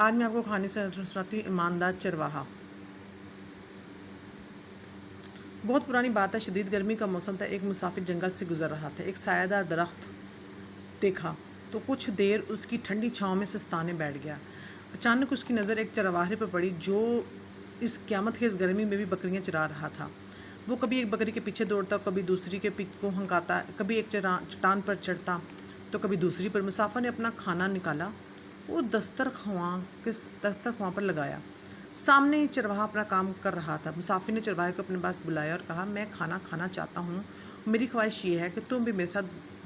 آج میں آپ کو کہانی سے سناتی ہوں ایماندار چرواہا۔ بہت پرانی بات ہے، شدید گرمی کا موسم تھا۔ ایک مسافر جنگل سے گزر رہا تھا، ایک سایہ دار درخت دیکھا تو کچھ دیر اس کی ٹھنڈی چھاؤں میں سستانے بیٹھ گیا۔ اچانک اس کی نظر ایک چرواہے پر پڑی جو اس قیامت خیز گرمی میں بھی بکریاں چرا رہا تھا۔ وہ کبھی ایک بکری کے پیچھے دوڑتا، کبھی دوسری کے پیچھے کو ہنکاتا، کبھی ایک چٹان پر چڑھتا تو کبھی دوسری پر۔ مسافر نے اپنا کھانا نکالا، وہ دسترخواں پر لگایا۔ سامنے ہی چرواہا اپنا کام کر رہا تھا۔ مسافر نے چرواہے کو اپنے پاس بلایا اور کہا، میں کھانا کھانا چاہتا ہوں، میری خواہش یہ ہے کہ تم بھی میرے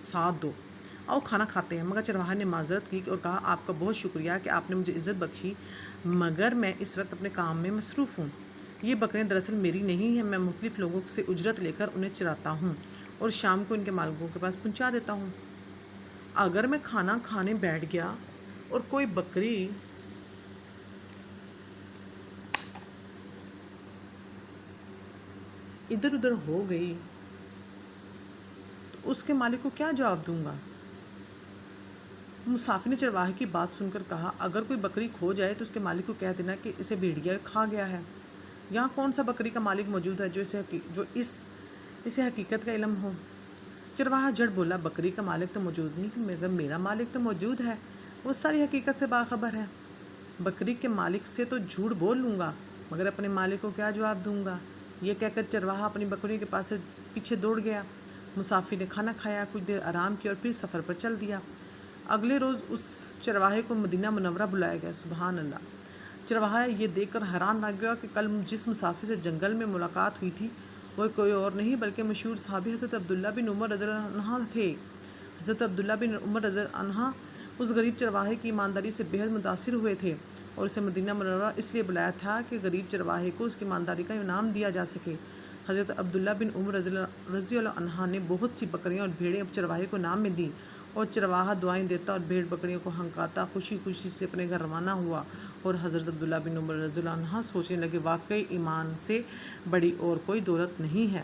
ساتھ دو، آؤ کھانا کھاتے ہیں۔ مگر چرواہا نے معذرت کی اور کہا، آپ کا بہت شکریہ کہ آپ نے مجھے عزت بخشی، مگر میں اس وقت اپنے کام میں مصروف ہوں۔ یہ بکریاں دراصل میری نہیں ہیں، میں مختلف لوگوں سے اجرت لے کر انہیں چراتا ہوں اور شام کو ان کے مالکوں کے پاس پہنچا دیتا ہوں۔ اگر میں کھانا کھانے بیٹھ گیا اور کوئی بکری ادھر ادھر ہو گئی تو اس کے مالک کو کیا جواب دوں گا؟ مسافر نے چرواہے کی بات سن کر کہا، اگر کوئی بکری کھو جائے تو اس کے مالک کو کہہ دینا کہ اسے بھیڑیا کھا گیا ہے۔ یہاں کون سا بکری کا مالک موجود ہے جو اسے حقیقت کا علم ہو؟ چرواہا جھٹ بولا، بکری کا مالک تو موجود نہیں، مگر میرا مالک تو موجود ہے، وہ ساری حقیقت سے باخبر ہے۔ بکری کے مالک سے تو جھوٹ بول لوں گا، مگر اپنے مالک کو کیا جواب دوں گا؟ یہ کہہ کر چرواہا اپنی بکریوں کے پاس سے پیچھے دوڑ گیا۔ مسافر نے کھانا کھایا، کچھ دیر آرام کیا اور پھر سفر پر چل دیا۔ اگلے روز اس چرواہے کو مدینہ منورہ بلایا گیا۔ سبحان اللہ! چرواہا یہ دیکھ کر حیران رہ گیا کہ کل جس مسافر سے جنگل میں ملاقات ہوئی تھی وہ کوئی اور نہیں بلکہ مشہور صحابی حضرت عبداللہ بن عمر رضی اللہ عنہ تھے۔ حضرت عبداللہ بن عمر رضی اللہ عنہ اس غریب چرواہے کی ایمانداری سے بے حد متاثر ہوئے تھے اور اسے مدینہ منورہ اس لیے بلایا تھا کہ غریب چرواہے کو اس کی ایمانداری کا انعام دیا جا سکے۔ حضرت عبداللہ بن عمر رضی اللہ عنہ نے بہت سی بکریاں اور بھیڑیں چرواہے کو انعام میں دیں اور چرواہا دعائیں دیتا اور بھیڑ بکریوں کو ہنکاتا خوشی خوشی سے اپنے گھر روانہ ہوا۔ اور حضرت عبداللہ بن عمر رضی اللہ عنہ سوچنے لگے، واقعی ایمان سے بڑی اور کوئی دولت نہیں ہے۔